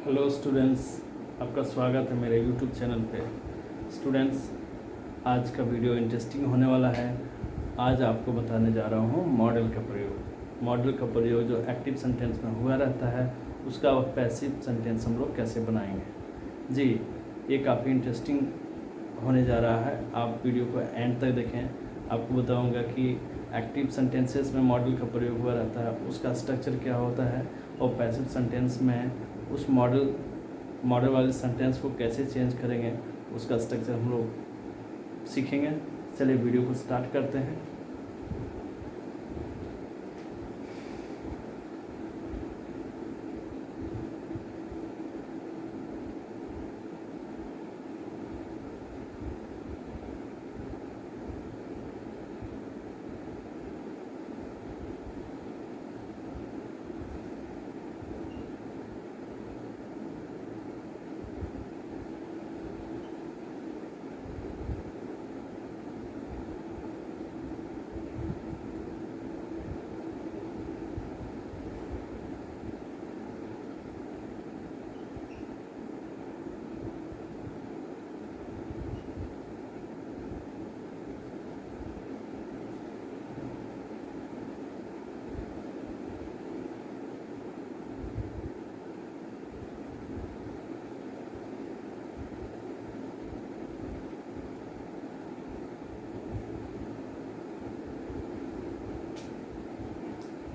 Hello students, आपका स्वागत है मेरे यूट्यूब चैनल पे। स्टूडेंट्स, आज का वीडियो इंटरेस्टिंग होने वाला है। आज आपको बताने जा रहा हूँ मॉडल का प्रयोग। मॉडल का प्रयोग जो एक्टिव सेंटेंस में हुआ रहता है उसका पैसिव सेंटेंस हम लोग कैसे बनाएंगे। जी, ये काफ़ी इंटरेस्टिंग होने जा रहा है। आप वीडियो को एंड तक देखें। आपको बताऊँगा कि एक्टिव सेंटेंसेस में मॉडल का प्रयोग हुआ रहता है, उसका स्ट्रक्चर क्या होता है, और पैसिव सेंटेंस में उस मॉडल वाले सेंटेंस को कैसे चेंज करेंगे, उसका स्ट्रक्चर हम लोग सीखेंगे। चलिए वीडियो को स्टार्ट करते हैं।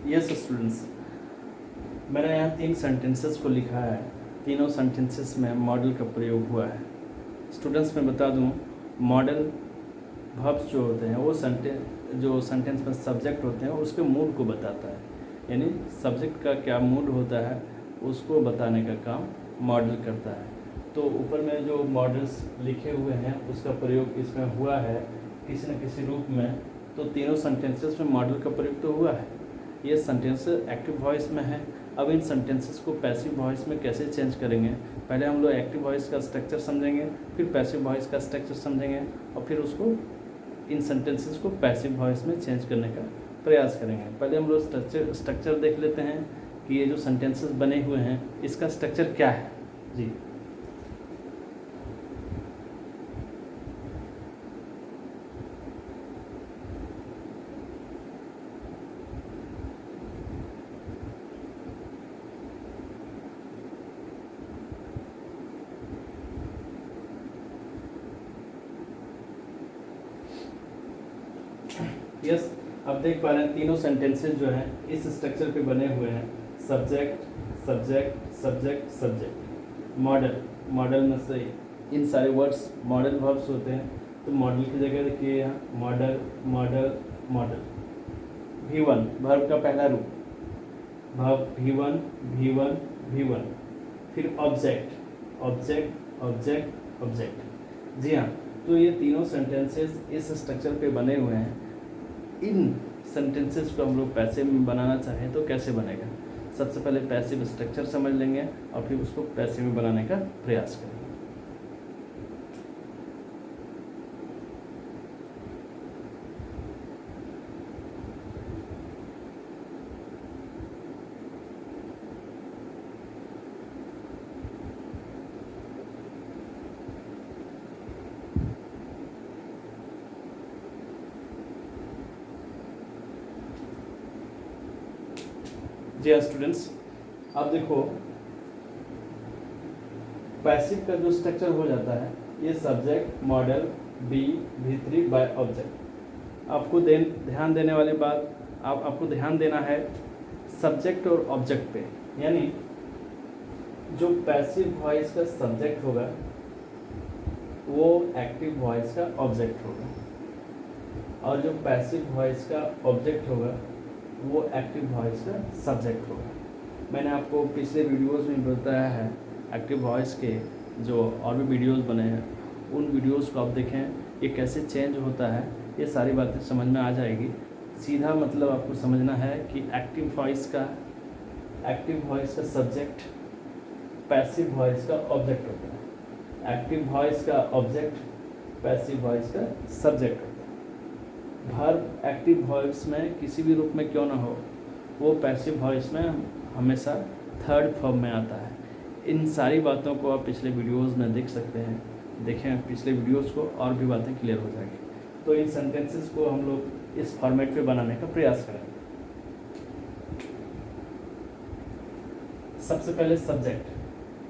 यस स्टूडेंट्स, मैंने यहाँ 3 सेंटेंसेस को लिखा है। तीनों सेंटेंसेस में मॉडल का प्रयोग हुआ है। स्टूडेंट्स, मैं बता दूँ, मॉडल वर्ब्स जो होते हैं वो सेंटेंस में सब्जेक्ट होते हैं उसके मूड को बताता है। यानी सब्जेक्ट का क्या मूड होता है उसको बताने का काम मॉडल करता है। तो ऊपर में जो मॉडल्स लिखे हुए हैं उसका प्रयोग इसमें हुआ है किसी न किसी रूप में। तो तीनों सेंटेंसेस में मॉडल का प्रयोग तो हुआ है। ये सेंटेंस एक्टिव वॉइस में है। अब इन सेंटेंसेस को पैसिव वॉइस में कैसे चेंज करेंगे, पहले हम लोग एक्टिव वॉइस का स्ट्रक्चर समझेंगे, फिर पैसिव वॉइस का स्ट्रक्चर समझेंगे, और फिर उसको इन सेंटेंसेस को पैसिव वॉइस में चेंज करने का प्रयास करेंगे। पहले हम लोग स्ट्रक्चर देख लेते हैं कि ये जो सेंटेंसेस बने हुए हैं इसका स्ट्रक्चर क्या है। जी, यस, आप देख पा रहे हैं तीनों सेंटेंसेस जो हैं इस स्ट्रक्चर पे बने हुए हैं। Subject, subject, subject, subject. Model में से इन सारे वर्ड्स मॉडल वर्ब्स होते हैं। तो मॉडल की जगह देखिए यहाँ model, modal, model. V1 verb का पहला रूप, वर्ब V1, V1, V1। फिर ऑब्जेक्ट, ऑब्जेक्ट, ऑब्जेक्ट, ऑब्जेक्ट। जी हाँ, तो ये तीनों सेंटेंसेस इस स्ट्रक्चर पे बने हुए हैं। इन सेंटेंसेस को हम लोग पैसिव में बनाना चाहें तो कैसे बनेगा। सबसे पहले पैसिव स्ट्रक्चर समझ लेंगे और फिर उसको पैसिव में बनाने का प्रयास करेंगे। जी हाँ स्टूडेंट्स, आप देखो पैसिव का जो स्ट्रक्चर हो जाता है ये subject, model, B, V3 by object. आपको ध्यान देने वाली बात, आपको ध्यान देना है सब्जेक्ट और ऑब्जेक्ट पे। यानी जो पैसिव वॉइस का सब्जेक्ट होगा वो एक्टिव वॉइस का ऑब्जेक्ट होगा, और जो पैसिव वॉइस का ऑब्जेक्ट होगा वो एक्टिव वॉइस का सब्जेक्ट होगा। मैंने आपको पिछले वीडियोस में बताया है एक्टिव वॉइस के जो और भी वीडियोस बने हैं उन वीडियोस को आप देखें, ये कैसे चेंज होता है, ये सारी बातें समझ में आ जाएगी। सीधा मतलब आपको समझना है कि एक्टिव वॉइस का सब्जेक्ट पैसिव वॉइस का ऑब्जेक्ट होता है, एक्टिव वॉइस का ऑब्जेक्ट पैसिव वॉइस का सब्जेक्ट होता है। वर्ब एक्टिव वॉइस में किसी भी रूप में क्यों ना हो, वो पैसिव वॉइस में हमेशा थर्ड फॉर्म में आता है। इन सारी बातों को आप पिछले वीडियोस में देख सकते हैं, देखें पिछले वीडियोस को, और भी बातें क्लियर हो जाएंगी। तो इन सेंटेंसेस को हम लोग इस फॉर्मेट पे बनाने का प्रयास करें। सबसे पहले सब्जेक्ट,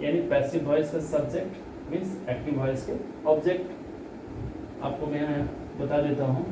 यानी पैसिव वॉइस का सब्जेक्ट मीन्स एक्टिव वॉइस के ऑब्जेक्ट। आपको मैं बता देता हूँ।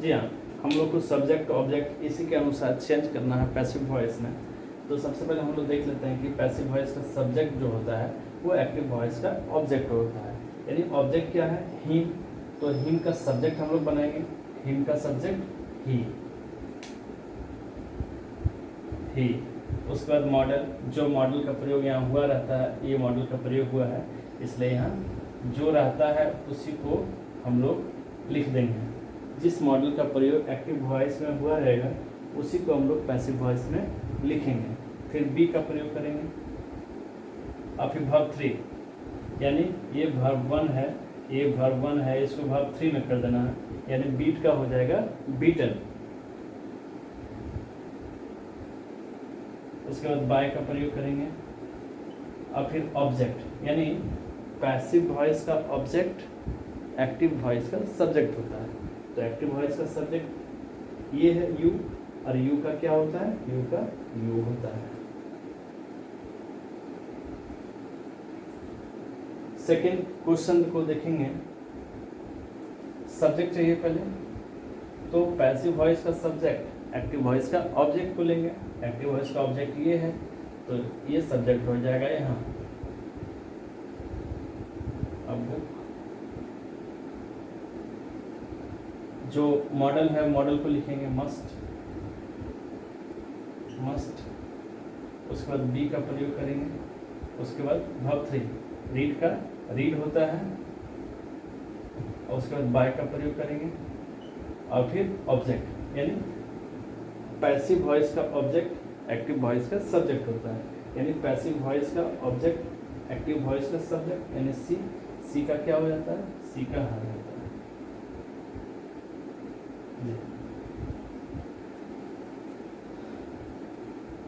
जी हाँ, हम लोग को सब्जेक्ट ऑब्जेक्ट इसी के अनुसार चेंज करना है पैसिव वॉइस में। तो सबसे पहले हम लोग देख लेते हैं कि पैसिव वॉइस का सब्जेक्ट जो होता है वो एक्टिव वॉइस का ऑब्जेक्ट होता है। यानी ऑब्जेक्ट क्या है? हिम। तो हिम का सब्जेक्ट हम लोग बनाएंगे, हिम का सब्जेक्ट ही। उसके बाद मॉडल, जो मॉडल का प्रयोग यहाँ हुआ रहता है, ये मॉडल का प्रयोग हुआ है, इसलिए यहाँ जो रहता है उसी को हम लोग लिख देंगे। जिस मॉडल का प्रयोग एक्टिव वॉइस में हुआ रहेगा उसी को हम लोग पैसिव वॉइस में लिखेंगे। फिर बी का प्रयोग करेंगे और फिर वर्ब 3, यानी ये वर्ब 1 है, ये वर्ब 1 है, इसको वर्ब 3 में कर देना है, यानी बीट का हो जाएगा बीटन। उसके बाद बाय का प्रयोग करेंगे और फिर ऑब्जेक्ट, यानी पैसिव वॉइस का ऑब्जेक्ट एक्टिव वॉइस का सब्जेक्ट होता है। तो एक्टिव वॉइस का सब्जेक्ट ये है यू, और यू का क्या होता है? यू का यू होता है। सेकेंड क्वेश्चन को देखेंगे। सब्जेक्ट चाहिए पहले, तो पैसिव वॉइस का सब्जेक्ट एक्टिव वॉइस का ऑब्जेक्ट को लेंगे। एक्टिव वॉइस का ऑब्जेक्ट ये है, तो ये सब्जेक्ट हो जाएगा यहाँ। अब जो मॉडल है, मॉडल को लिखेंगे मस्ट। उसके बाद बी का प्रयोग करेंगे। उसके बाद वर्ब 3, रीड का रीड होता है, और उसके बाद बाय का प्रयोग करेंगे और फिर ऑब्जेक्ट, यानी पैसिव वॉइस का ऑब्जेक्ट एक्टिव वॉइस का सब्जेक्ट होता है। यानी पैसिव वॉइस का ऑब्जेक्ट एक्टिव वॉइस का सब्जेक्ट, यानी सी का क्या हो जाता है? सी का हर होता है।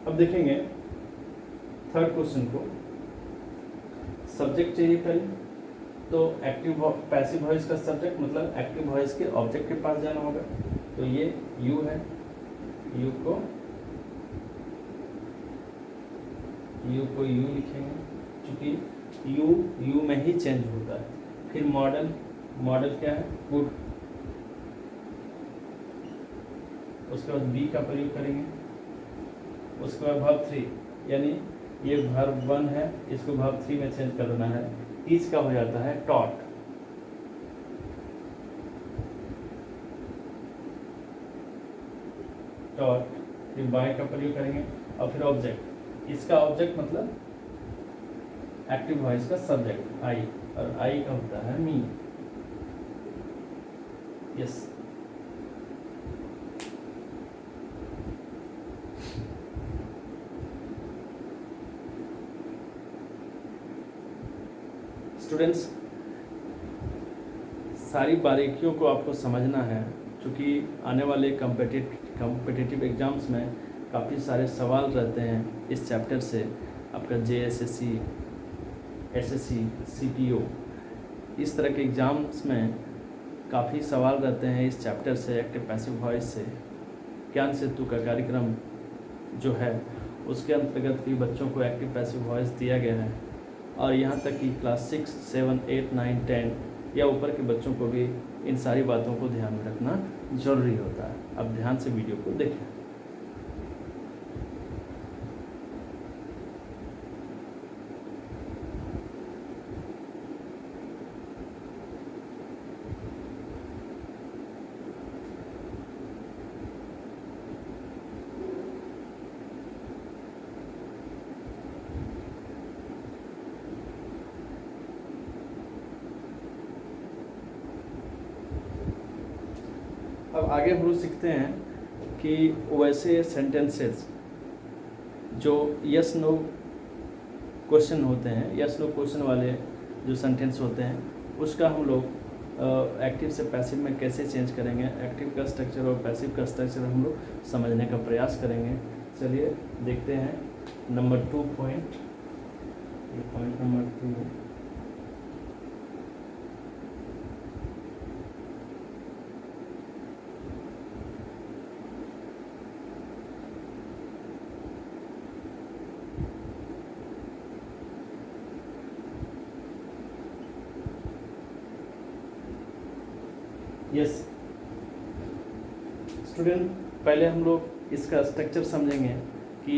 अब देखेंगे थर्ड क्वेश्चन को। सब्जेक्ट चाहिए पहले, तो एक्टिव पैसिव वॉइस का सब्जेक्ट मतलब एक्टिव वॉइस के ऑब्जेक्ट के पास जाना होगा। तो ये यू है, यू को यू लिखेंगे, क्योंकि यू में ही चेंज होता है। फिर मॉडल क्या है? गुड। उसके बाद बी का प्रयोग करेंगे। उसके बाद वर्ब 3, यानी ये वर्ब 1 है, इसको वर्ब 3 में चेंज कर देना है। टीच का हो जाता है टॉट। फिर बाय का प्रयोग करेंगे और फिर ऑब्जेक्ट। इसका ऑब्जेक्ट मतलब एक्टिव वॉइस का सब्जेक्ट आई, और आई का होता है मी। यस। स्टूडेंट्स, सारी बारीकियों को आपको समझना है, क्योंकि आने वाले कॉम्पिटिटिव एग्ज़ाम्स में काफ़ी सारे सवाल रहते हैं इस चैप्टर से। आपका JSSC, SSC, CPO, इस तरह के एग्ज़ाम्स में काफ़ी सवाल रहते हैं इस चैप्टर से, एक्टिव पैसिव वॉइस से। ज्ञान सेतु का कार्यक्रम जो है उसके अंतर्गत भी बच्चों को एक्टिव पैसिव वॉइस दिया गया है, और यहाँ तक कि क्लास 6, 7, 8, 9, 10 या ऊपर के बच्चों को भी इन सारी बातों को ध्यान में रखना जरूरी होता है। अब ध्यान से वीडियो को देखें। अब आगे हम लोग सीखते हैं कि वैसे सेंटेंसेस जो यस नो क्वेश्चन होते हैं, यस नो क्वेश्चन वाले जो सेंटेंस होते हैं उसका हम लोग एक्टिव से पैसिव में कैसे चेंज करेंगे, एक्टिव का स्ट्रक्चर और पैसिव का स्ट्रक्चर हम लोग समझने का प्रयास करेंगे। चलिए देखते हैं नंबर 2 पॉइंट, ये पॉइंट नंबर 2। यस स्टूडेंट, पहले हम लोग इसका स्ट्रक्चर समझेंगे कि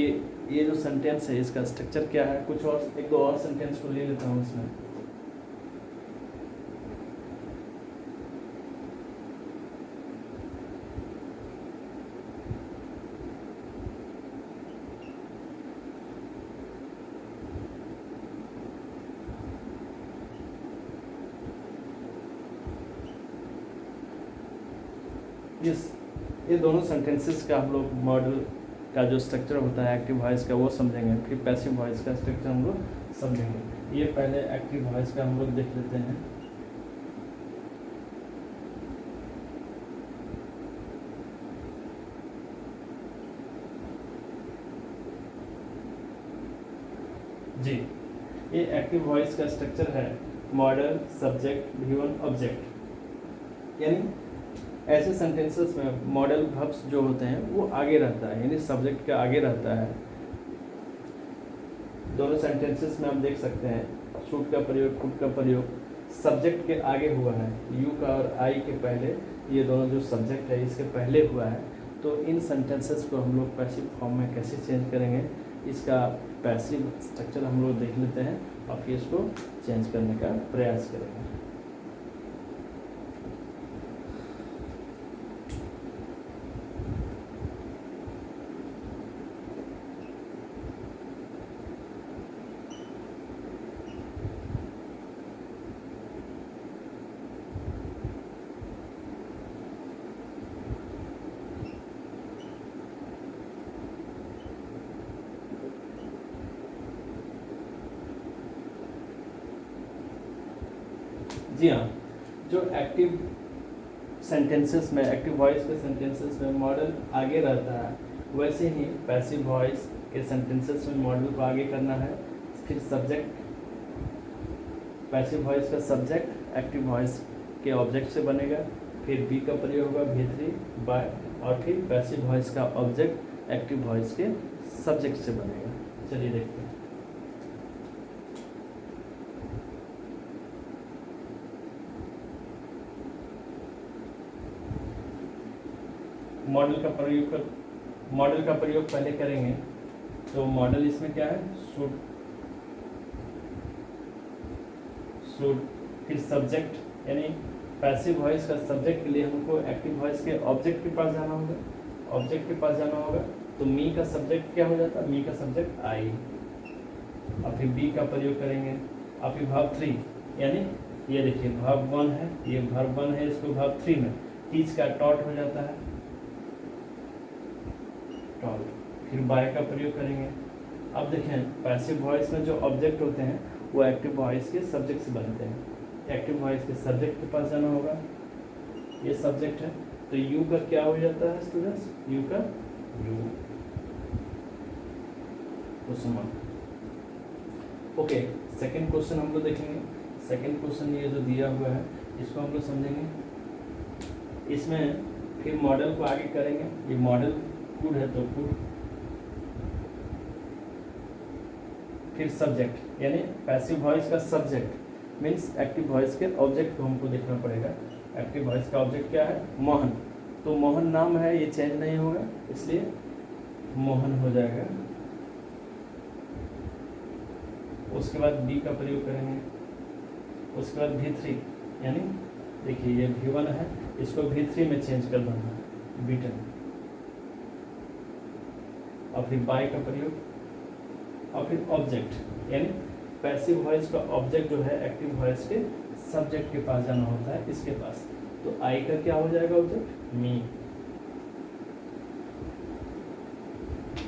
ये जो सेंटेंस है इसका स्ट्रक्चर क्या है। कुछ और एक दो और सेंटेंस को ले लेता हूँ इसमें। ये दोनों सेंटेंसेस का हम लोग मॉडल का जो स्ट्रक्चर होता है एक्टिव वॉइस का वो समझेंगे, फिर पैसिव वॉइस का स्ट्रक्चर हम लोग समझेंगे। ये पहले एक्टिव वॉइस का हम लोग देख लेते हैं। जी, ये एक्टिव वॉइस का स्ट्रक्चर है मॉडल, सब्जेक्ट, V1, ऑब्जेक्ट। यानी ऐसे सेंटेंसेस में मॉडल वर्ब्स जो होते हैं वो आगे रहता है, यानी सब्जेक्ट के आगे रहता है। दोनों सेंटेंसेस में आप देख सकते हैं शूट का प्रयोग, कुड का प्रयोग सब्जेक्ट के आगे हुआ है। यू का और आई के पहले, ये दोनों जो सब्जेक्ट है इसके पहले हुआ है। तो इन सेंटेंसेस को हम लोग पैसिव फॉर्म में कैसे चेंज करेंगे, इसका पैसिव स्ट्रक्चर हम लोग देख लेते हैं और फिर इसको चेंज करने का प्रयास करेंगे। जी हाँ, जो एक्टिव सेंटेंसेस में, एक्टिव वॉइस के सेंटेंसेस में मॉडल आगे रहता है, वैसे ही पैसिव वॉइस के सेंटेंसेस में मॉडल को आगे करना है। फिर सब्जेक्ट, पैसिव वॉइस का सब्जेक्ट एक्टिव वॉइस के ऑब्जेक्ट से बनेगा, फिर बी का प्रयोग होगा V3 बाय, और फिर पैसिव वॉइस का ऑब्जेक्ट एक्टिव वॉइस के सब्जेक्ट से बनेगा। चलिए देखते हैं। मॉडल का प्रयोग पहले करेंगे। तो मॉडल इसमें क्या है, शुड, फिर सब्जेक्ट, यानी पैसिव वॉइस का सब्जेक्ट के लिए हमको एक्टिव वॉइस के ऑब्जेक्ट के पास जाना होगा, ऑब्जेक्ट के पास जाना होगा। तो मी का सब्जेक्ट क्या हो जाता है, मी का सब्जेक्ट आई, और फिर बी का प्रयोग करेंगे, और फिर वर्ब 3, यानी ये देखिए वर्ब 1 है, ये वर्ब 1 है, इसको वर्ब 3 में टीच का टॉट हो जाता है, फिर बाय का प्रयोग करेंगे। अब देखें पैसिव वॉइस में जो ऑब्जेक्ट होते हैं वो एक्टिव वॉइस के सब्जेक्ट से बनते हैं। एक्टिव वॉइस के सब्जेक्ट के पास जाना होगा, ये सब्जेक्ट है। तो यू का क्या हो जाता है स्टूडेंट्स, यू का यू, ओके। सेकंड क्वेश्चन हम लोग देखेंगे। सेकंड क्वेश्चन ये जो दिया हुआ है इसको हम लोग समझेंगे। इसमें फिर मॉडल को आगे करेंगे। ये मॉडल कुड है तो कुड, फिर सब्जेक्ट, यानी पैसिव वॉइस का सब्जेक्ट मीन्स एक्टिव वॉइस के ऑब्जेक्ट को हमको देखना पड़ेगा। एक्टिव वॉइस का ऑब्जेक्ट क्या है, मोहन। तो मोहन नाम है, ये चेंज नहीं होगा, इसलिए मोहन हो जाएगा। उसके बाद बी का प्रयोग करेंगे, उसके बाद V3, यानी देखिए ये V1 है, इसको V3 में चेंज कर देना है, बीटन, और फिर बाय का प्रयोग, और फिर ऑब्जेक्ट, यानी पैसिव वॉइस का ऑब्जेक्ट जो है एक्टिव वॉइस के सब्जेक्ट के पास जाना होता है, इसके पास। तो आई का क्या हो जाएगा ऑब्जेक्ट? मी।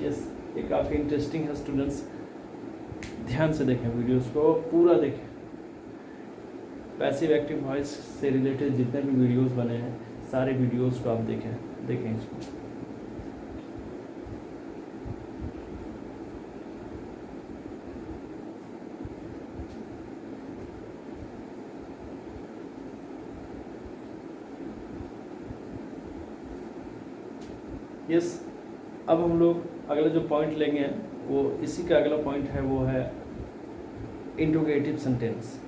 यस, ये काफ़ी इंटरेस्टिंग है स्टूडेंट्स, ध्यान से देखें वीडियोस को, पूरा देखें। पैसिव एक्टिव वॉइस से रिलेटेड जितने भी वीडियोस बने हैं सारे वीडियोस को आप देखें इसको। यस, अब हम लोग अगला जो पॉइंट लेंगे वो इसी का अगला पॉइंट है, वो है इंट्रोगेटिव सेंटेंस।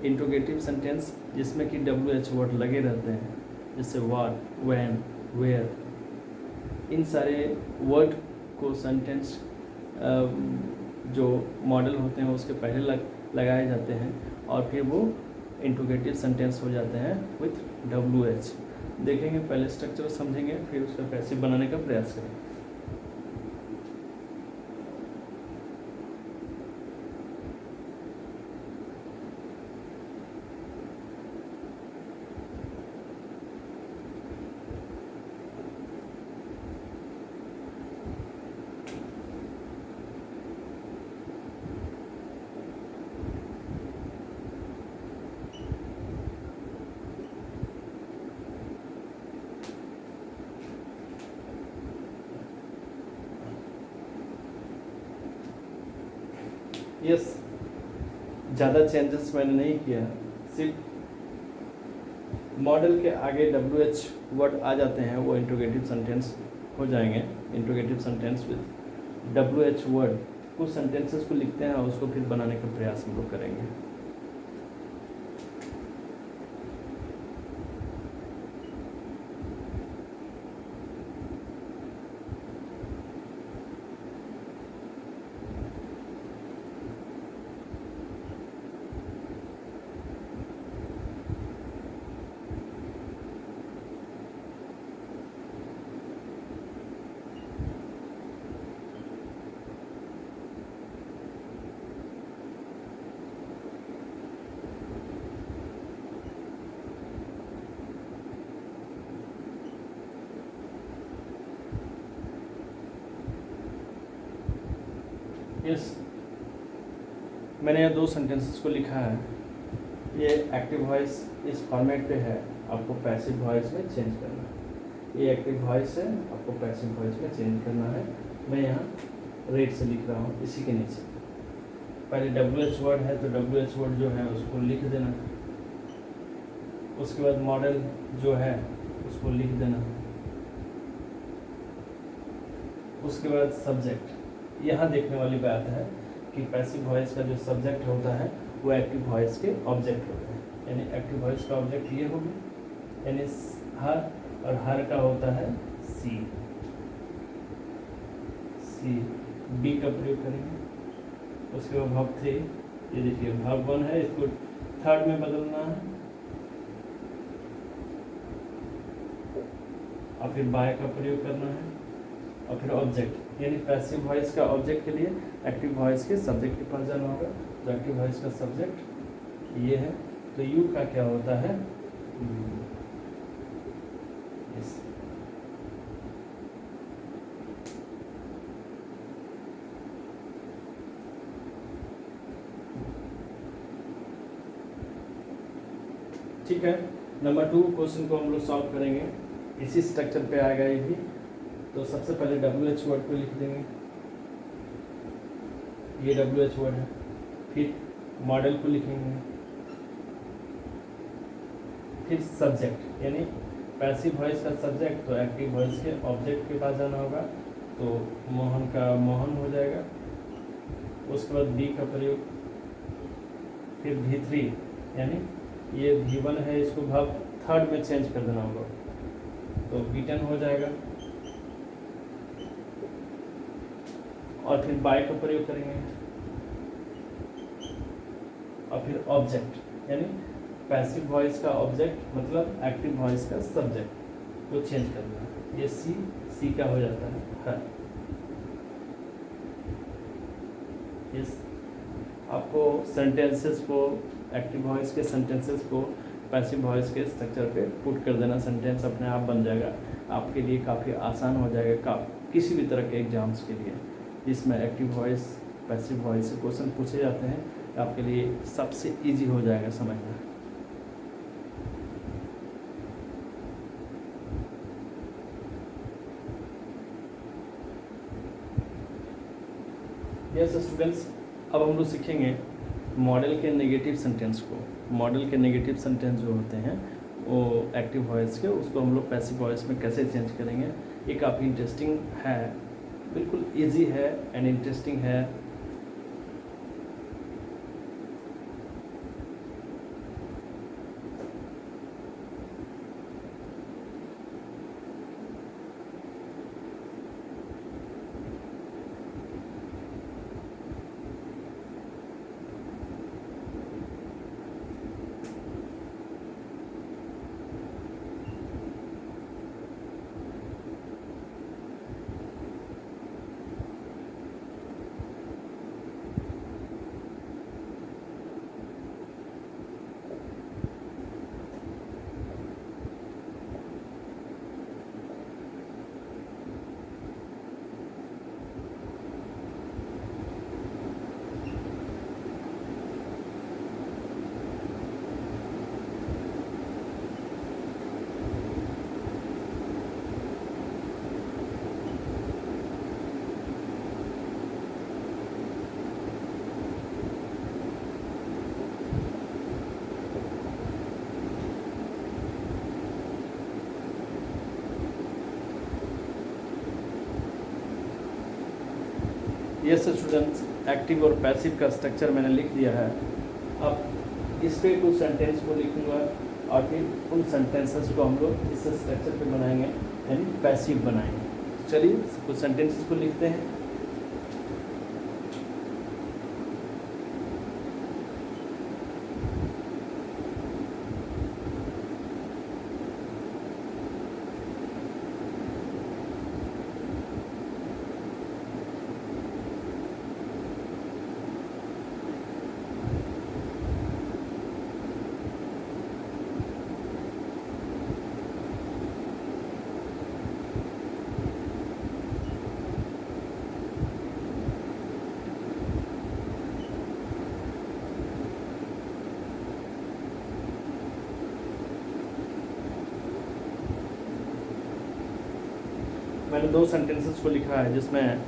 इंट्रोगेटिव सेंटेंस जिसमें कि WH वर्ड लगे रहते हैं, जैसे व्हाट, व्हेन, वेयर, इन सारे वर्ड को सेंटेंस जो मॉडल होते हैं उसके पहले लगाए जाते हैं और फिर वो इंट्रोगेटिव सेंटेंस हो जाते हैं विथ WH। देखेंगे, पहले स्ट्रक्चर समझेंगे, फिर उसका पैसिव बनाने का प्रयास करेंगे। यस, ज़्यादा चेंजेस मैंने नहीं किया, सिर्फ मॉडल के आगे WH वर्ड आ जाते हैं वो इंट्रोगेटिव सेंटेंस हो जाएंगे। Interrogative sentence with WH word, कुछ सेंटेंसेस को लिखते हैं और उसको फिर बनाने का प्रयास हम लोग करेंगे। यस, मैंने यहाँ 2 सेंटेंसेस को लिखा है। ये एक्टिव वॉइस इस फॉर्मेट पे है, आपको पैसिव वॉइस में चेंज करना है। ये एक्टिव वॉइस है, आपको पैसिव वॉइस में चेंज करना है। मैं यहाँ रेड से लिख रहा हूँ इसी के नीचे। पहले WH वर्ड है तो WH वर्ड जो है उसको लिख देना, उसके बाद मॉडल जो है उसको लिख देना, उसके बाद सब्जेक्ट। यहाँ देखने वाली बात है कि पैसिव वॉइस का जो सब्जेक्ट होता है वो एक्टिव वॉइस के ऑब्जेक्ट होते हैं। यानी एक्टिव वॉइस का ऑब्जेक्ट ये होगी, यानी हर, और हर का होता है सी। बी का प्रयोग करेंगे। उसके बाद वर्ब 3, ये देखिए वर्ब 1 है, इसको थर्ड में बदलना है, और फिर बाय का प्रयोग करना है, और फिर ऑब्जेक्ट, यानी पैसिव वॉइस का ऑब्जेक्ट के लिए एक्टिव वॉइस के सब्जेक्ट के पास जाना होगा। तो एक्टिव वॉइस का सब्जेक्ट ये है, तो यू का क्या होता है? यस, ठीक है। नंबर 2 क्वेश्चन को हम लोग सॉल्व करेंगे, इसी स्ट्रक्चर पे आएगा ये भी। तो सबसे पहले WH वर्ड को लिख देंगे, ये WH वर्ड है। फिर मॉडल को लिखेंगे, फिर सब्जेक्ट, यानी पैसिव वॉइस का सब्जेक्ट तो एक्टिव वॉइस के ऑब्जेक्ट के पास जाना होगा, तो मोहन का मोहन हो जाएगा। उसके बाद बी का प्रयोग, फिर V3, यानी ये V1 है, इसको भाव थर्ड में चेंज कर देना होगा, तो V10 हो जाएगा। और फिर बाय का प्रयोग करेंगे, और फिर ऑब्जेक्ट, यानी पैसिव वॉइस का ऑब्जेक्ट मतलब एक्टिव वॉइस का सब्जेक्ट को चेंज करना है। ये सी का हो जाता है। यस, आपको सेंटेंसेस को, एक्टिव वॉइस के सेंटेंसेस को पैसिव वॉइस के स्ट्रक्चर पे पुट कर देना, सेंटेंस अपने आप बन जाएगा। आपके लिए काफ़ी आसान हो जाएगा किसी भी तरह के एग्जाम्स के लिए जिसमें एक्टिव वॉइस पैसिव वॉइस से क्वेश्चन पूछे जाते हैं, आपके लिए सबसे इजी हो जाएगा समझना। यस स्टूडेंट्स, अब हम लोग सीखेंगे मॉडल के नेगेटिव सेंटेंस को। मॉडल के नेगेटिव सेंटेंस जो होते हैं वो एक्टिव वॉइस के, उसको हम लोग पैसिव वॉइस में कैसे चेंज करेंगे। ये काफ़ी इंटरेस्टिंग है, बिल्कुल इजी है एंड इंटरेस्टिंग है। यस स्टूडेंट्स, एक्टिव और पैसिव का स्ट्रक्चर मैंने लिख दिया है। अब इस पे कुछ सेंटेंस को लिखूंगा और फिर उन सेंटेंसेस को हम लोग इस स्ट्रक्चर पे बनाएंगे, यानी पैसिव बनाएंगे। चलिए कुछ सेंटेंसेस को लिखते हैं। मैंने दो सेंटेंसेस को लिखा है जिसमें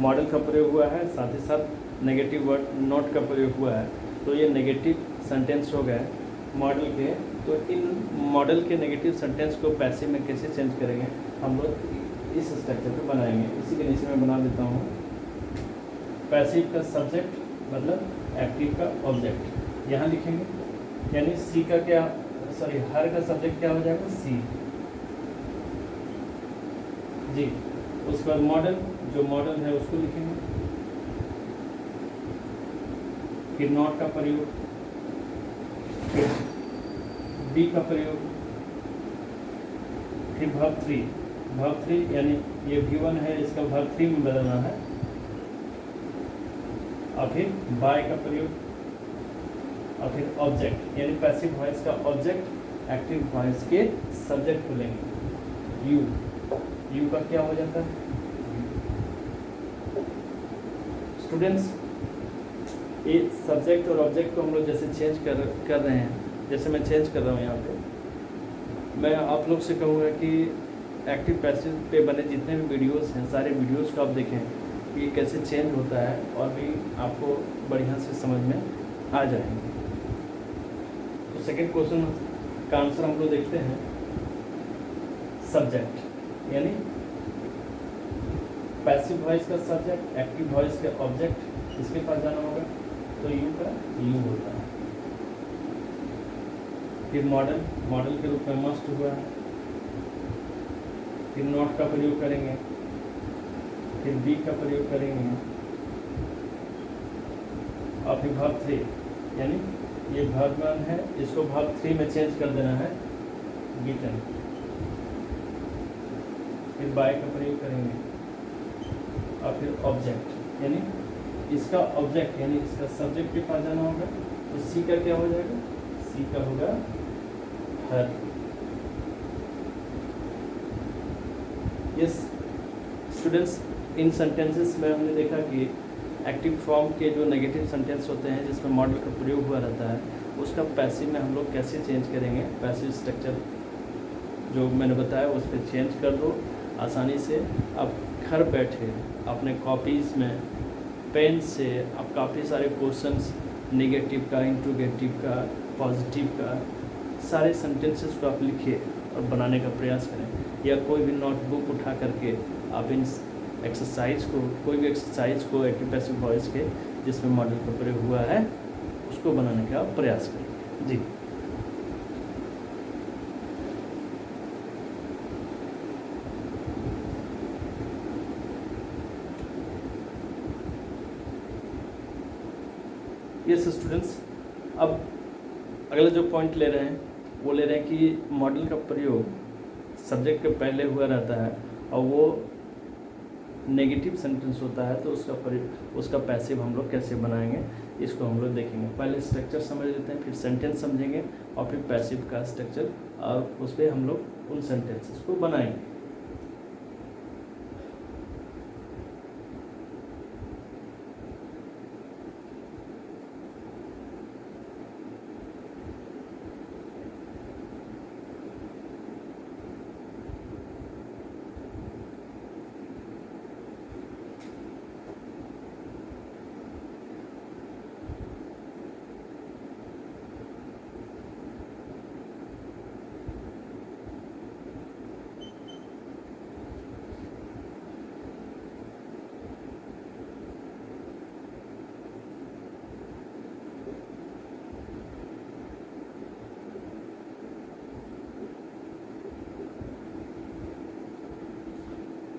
मॉडल का प्रयोग हुआ है, साथ ही साथ नेगेटिव वर्ड नॉट का प्रयोग हुआ है। तो ये नेगेटिव सेंटेंस हो गए मॉडल के। तो इन मॉडल के नेगेटिव सेंटेंस को पैसिव में कैसे चेंज करेंगे हम लोग इस स्ट्रक्चर पे बनाएंगे। इसी के नीचे मैं बना देता हूँ पैसिव का सब्जेक्ट मतलब एक्टिव का ऑब्जेक्ट यहाँ लिखेंगे, यानी सी का क्या हर का सब्जेक्ट क्या हो जाएगा सी जी। उसके बाद मॉडल, जो मॉडल है उसको लिखेंगे, फिर नॉट का प्रयोग, फिर बी का प्रयोग, फिर वर्ब थ्री यानी ये V1 है, इसका वर्ब 3 में बदलना है, और फिर बाय का प्रयोग, और फिर ऑब्जेक्ट यानी पैसिव वॉइस का ऑब्जेक्ट एक्टिव वॉइस के सब्जेक्ट को लेंगे। यू का क्या हो जाता है स्टूडेंट्स। ये सब्जेक्ट और ऑब्जेक्ट को हम लोग जैसे चेंज कर रहे हैं, जैसे मैं चेंज कर रहा हूँ यहाँ पे, मैं आप लोग से कहूँगा कि एक्टिव पैसिव पे बने जितने भी वीडियोस हैं सारे वीडियोस को आप देखें कि ये कैसे चेंज होता है और भी आपको बढ़िया से समझ में आ जाएंगे। तो सेकंड क्वेश्चन का आंसर हम लोग देखते हैं। सब्जेक्ट यानी पैसिव वॉइस का सब्जेक्ट, एक्टिव वॉइस का ऑब्जेक्ट, इसके पास जाना होगा तो यू का यू होता है। फिर मॉडल के रूप में मस्ट हुआ है, फिर नॉट का प्रयोग करेंगे, फिर बी का प्रयोग करेंगे, और फिर वर्ब 3 यानी ये वर्ब 1 है, इसको वर्ब 3 में चेंज कर देना है बीटन। फिर बाय का प्रयोग करेंगे और फिर ऑब्जेक्ट यानी इसका ऑब्जेक्ट यानी इसका सब्जेक्ट के पास जाना होगा। तो सी का क्या हो जाएगा, सी का होगा हर। यस स्टूडेंट्स, इन सेंटेंसेस में हमने देखा कि एक्टिव फॉर्म के जो नेगेटिव सेंटेंस होते हैं जिसमें मॉडल का प्रयोग हुआ रहता है, उसका पैसिव में हम लोग कैसे चेंज करेंगे। पैसिव स्ट्रक्चर जो मैंने बताया उस पर चेंज कर दो आसानी से। आप घर बैठे अपने कॉपीज़ में पेन से आप काफ़ी सारे क्वेश्चंस नेगेटिव का, इंट्रोगेटिव का, पॉजिटिव का, सारे सेंटेंसेस को आप लिखिए और बनाने का प्रयास करें। या कोई भी नोटबुक उठा करके आप इन एक्सरसाइज को, कोई भी एक्सरसाइज को एक्टिव पैसिव वॉइस के जिसमें मॉडल का प्रयोग हुआ है उसको बनाने का प्रयास करें। जी यस स्टूडेंट्स, अब अगला जो पॉइंट ले रहे हैं वो ले रहे हैं कि मॉडल का प्रयोग सब्जेक्ट के पहले हुआ रहता है और वो नेगेटिव सेंटेंस होता है, तो उसका पैसिव हम लोग कैसे बनाएंगे इसको हम लोग देखेंगे। पहले स्ट्रक्चर समझ लेते हैं, फिर सेंटेंस समझेंगे और फिर पैसिव का स्ट्रक्चर, और उस पर हम लोग उन सेंटेंसेस को बनाएंगे।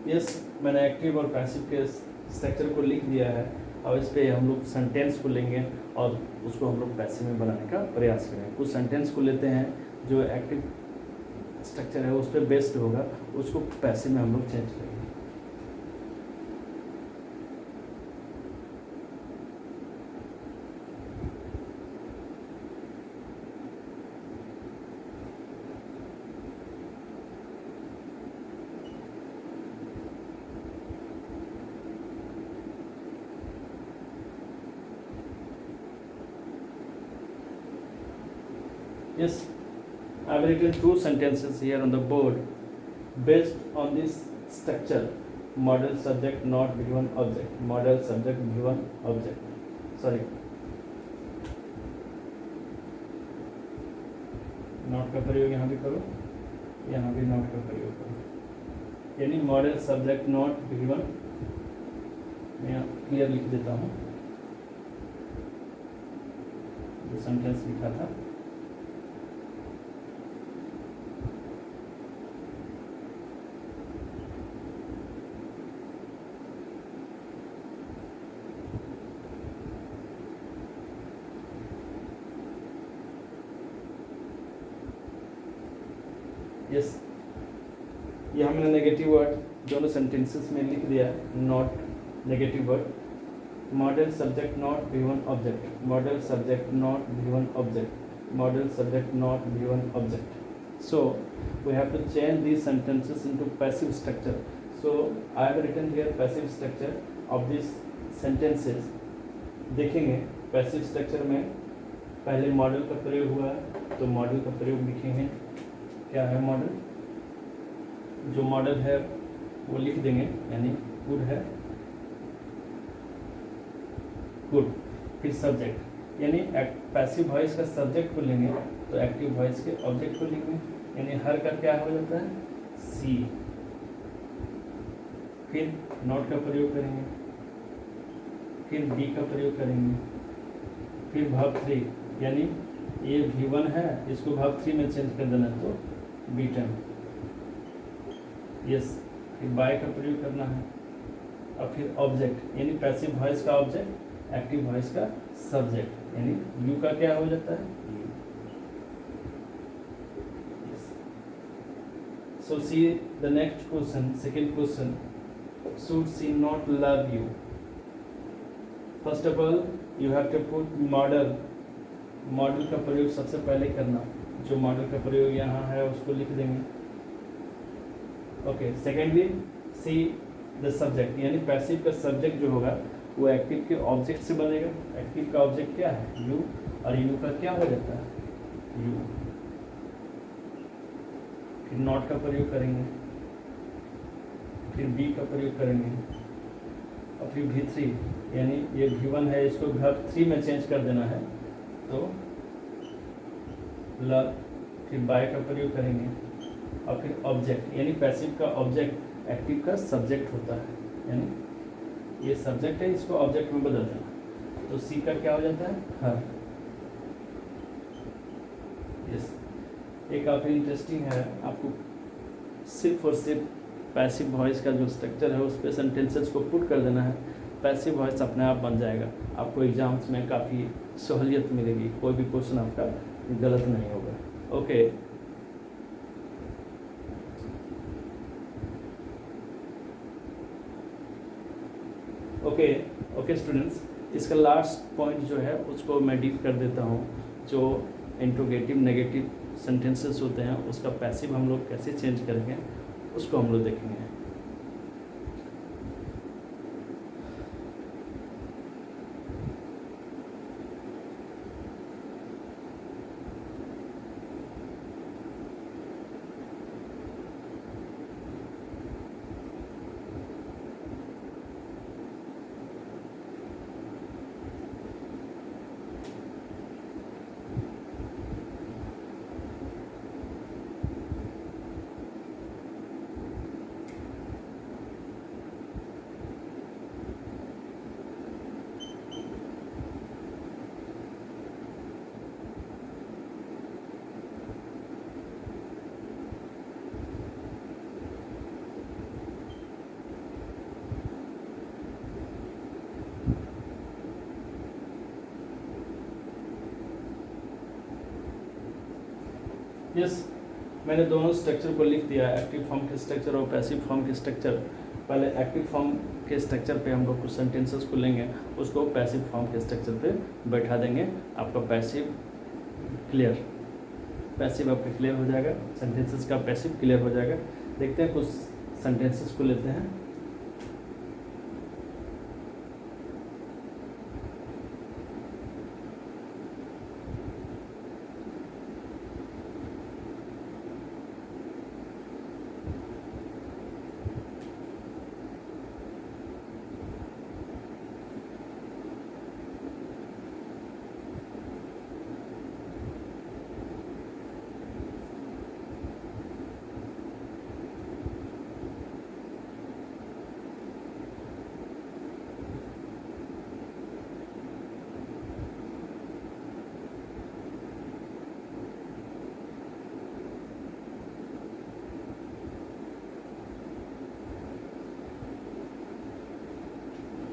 यस मैंने एक्टिव और पैसिव के स्ट्रक्चर को लिख दिया है और इस पे हम लोग सेंटेंस को लेंगे और उसको हम लोग पैसिव में बनाने का प्रयास करेंगे। कुछ सेंटेंस को लेते हैं जो एक्टिव स्ट्रक्चर है उस पर बेस्ड होगा, उसको पैसिव में हम लोग चेंज करेंगे। Yes, I have written two sentences here on the board based on this structure: model subject not given object, model subject given object. Sorry, not का प्रयोग यहाँ भी करो, यहाँ भी नॉट का प्रयोग करो, यानी मॉडल सब्जेक्ट नॉट गिवन। मैं यहाँ क्लियर लिख देता हूँ जो सेंटेंस लिखा था। यस ये हमने नेगेटिव वर्ड दोनों सेंटेंसेस में लिख दिया, not negative word. Model subject not given object, model subject not given object, model subject not given object. So we have to change these sentences into passive structure. So I have written here passive structure of these sentences. देखेंगे passive structure में पहले model का प्रयोग हुआ है तो model का प्रयोग लिखेंगे। क्या है मॉडल? जो मॉडल है वो लिख देंगे, यानी गुड है, गुड। फिर सब्जेक्ट, यानी पैसिव वॉइस का सब्जेक्ट को लेंगे तो एक्टिव वॉइस के ऑब्जेक्ट को लेंगे, यानी हर का क्या हो जाता है? सी। फिर नॉट का प्रयोग करेंगे, फिर बी का प्रयोग करेंगे, फिर भाव 3, यानी ये V1 है, इसको भाव 3 में चेंज कर देना तो B10। यस, फिर बाय का प्रयोग करना है और फिर ऑब्जेक्ट, यानी पैसिव वॉइस का ऑब्जेक्ट, एक्टिव वॉइस का सब्जेक्ट, यानी यू का क्या हो जाता है? So see the next question, second question, should she not love you? First of all you have to put modal. Modal का प्रयोग सबसे पहले करना, जो मॉडल का प्रयोग यहाँ है उसको लिख देंगे। Okay, secondly see the subject, यानी पैसिव का सब्जेक्ट जो होगा वो एक्टिव के ऑब्जेक्ट से बनेगा। एक्टिव का ऑब्जेक्ट क्या है? यू, और यू का क्या हो जाता है? यू। फिर नॉट का प्रयोग करेंगे, फिर बी का प्रयोग करेंगे, और फिर V3, यानी ये V1 है, इसको V3 में चेंज कर देना है तो ल, फिर बाय का प्रयोग करेंगे, और फिर ऑब्जेक्ट, यानी पैसिव का ऑब्जेक्ट एक्टिव का सब्जेक्ट होता है, यानी ये सब्जेक्ट है, इसको ऑब्जेक्ट में बदल देना। तो सी का क्या हो जाता है? हर। यस, ये काफ़ी इंटरेस्टिंग है। आपको सिर्फ और सिर्फ पैसिव वॉइस का जो स्ट्रक्चर है उस पर सेंटेंसेस को पुट कर देना है, पैसिव वॉइस अपने आप बन जाएगा। आपको एग्जाम्स में काफ़ी सहूलियत मिलेगी, कोई भी क्वेश्चन आपका गलत नहीं होगा। ओके, ओके स्टूडेंट्स, इसका लास्ट पॉइंट जो है उसको मैं डील कर देता हूँ। जो इंट्रोगेटिव नेगेटिव सेंटेंसेस होते हैं उसका पैसिव हम लोग कैसे चेंज करेंगे उसको हम लोग देखेंगे। यस, मैंने दोनों स्ट्रक्चर को लिख दिया, एक्टिव फॉर्म के स्ट्रक्चर और पैसिव फॉर्म के स्ट्रक्चर। पहले एक्टिव फॉर्म के स्ट्रक्चर पे हम लोग कुछ सेंटेंसेस को लेंगे, उसको पैसिव फॉर्म के स्ट्रक्चर पे बैठा देंगे। आपका पैसिव क्लियर, पैसिव आपका क्लियर हो जाएगा, सेंटेंसेस का पैसिव क्लियर हो जाएगा। देखते हैं, कुछ सेंटेंसेस को लेते हैं।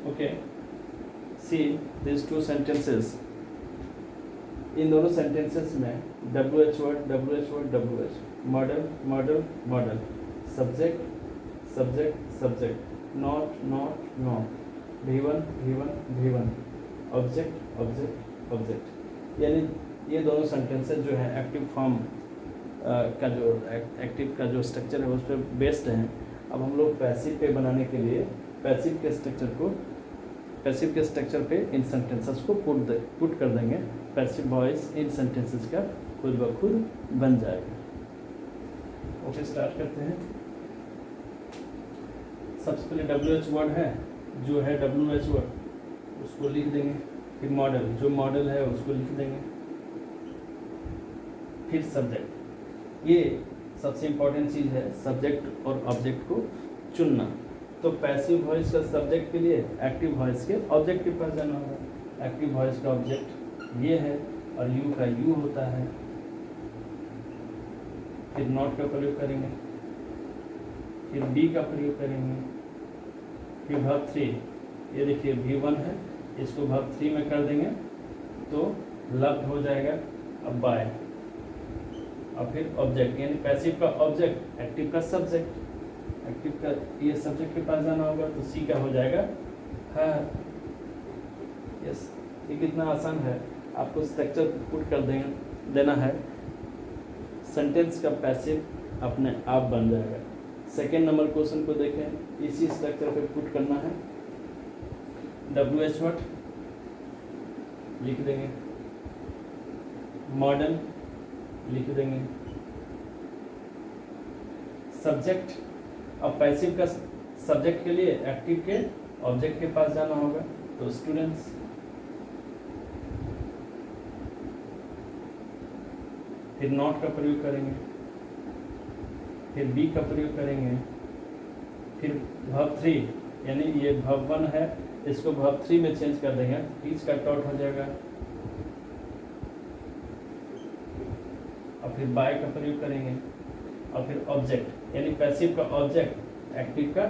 Okay, see this two sentences. इन दोनों सेंटेंसेस में WH word, WH word, WH, modal, modal, modal, subject, subject, subject, not, not, not, V1, V1, V1, object, object, object. यानी ये दोनों सेंटेंसेस जो है एक्टिव फॉर्म का जो एक्टिव का जो स्ट्रक्चर है उस पर बेस्ड हैं। अब हम लोग पैसिव पे बनाने के लिए पैसिव के स्ट्रक्चर पे इन सेंटेंसेस को पुट कर देंगे। पैसिव वॉइस इन सेंटेंसेस का खुद ब खुद बन जाएगा। ओके, स्टार्ट करते हैं। सबसे पहले WH वर्ड है, जो है WH वर्ड उसको लिख देंगे। फिर मॉडल, जो मॉडल है उसको लिख देंगे। फिर सब्जेक्ट, ये सबसे इम्पोर्टेंट चीज़ है, सब्जेक्ट और ऑब्जेक्ट को चुनना। तो पैसिव वॉइस का सब्जेक्ट के लिए एक्टिव वॉइस के ऑब्जेक्ट के पास जाना होगा। एक्टिव वॉइस का ऑब्जेक्ट ये है और यू का यू होता है। फिर नॉट का प्रयोग करेंगे, फिर बी का प्रयोग करेंगे, फिर वर्ब 3, ये देखिए V1 है, इसको वर्ब 3 में कर देंगे तो लव्ड हो जाएगा। अब बाय, और फिर ऑब्जेक्ट, यानी पैसिव का ऑब्जेक्ट एक्टिव का सब्जेक्ट, एक्टिव का ये सब्जेक्ट के पास जाना होगा तो सी का हो जाएगा हाँ। यस, ये कितना आसान है। आपको स्ट्रक्चर पुट कर देना है। सेंटेंस का पैसिव अपने आप बन जाएगा। सेकेंड नंबर क्वेश्चन को देखें, इसी स्ट्रक्चर पे पुट करना है। WH व्हाट लिख देंगे, मॉडल लिख देंगे, सब्जेक्ट। अब पैसिव का सब्जेक्ट के लिए एक्टिव के ऑब्जेक्ट के पास जाना होगा, तो स्टूडेंट्स। फिर नॉट का प्रयोग करेंगे, फिर बी का प्रयोग करेंगे, फिर वर्ब 3 यानी ये वर्ब 1 है, इसको वर्ब 3 में चेंज कर देंगे, टीच का टॉट हो जाएगा। और फिर बाय का प्रयोग करेंगे, और फिर ऑब्जेक्ट यानी पैसिव का ऑब्जेक्ट, एक्टिव का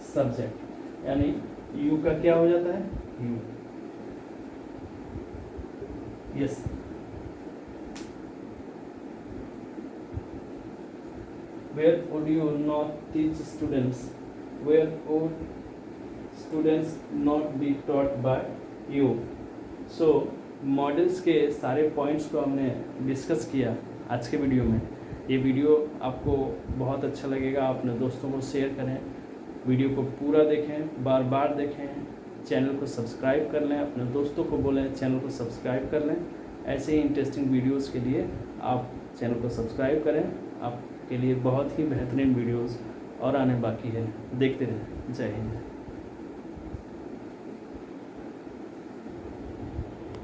सब्जेक्ट, यानी यू का क्या हो जाता है, you. Yes, where would you not teach students, where would students not be taught by you? So models के सारे पॉइंट्स को हमने डिस्कस किया आज के वीडियो में। ये वीडियो आपको बहुत अच्छा लगेगा, अपने दोस्तों को शेयर करें, वीडियो को पूरा देखें, बार बार देखें, चैनल को सब्सक्राइब कर लें, अपने दोस्तों को बोलें चैनल को सब्सक्राइब कर लें। ऐसे ही इंटरेस्टिंग वीडियोस के लिए आप चैनल को सब्सक्राइब करें। आपके लिए बहुत ही बेहतरीन वीडियोस और आने बाकी है, देखते रहें। जय हिंद।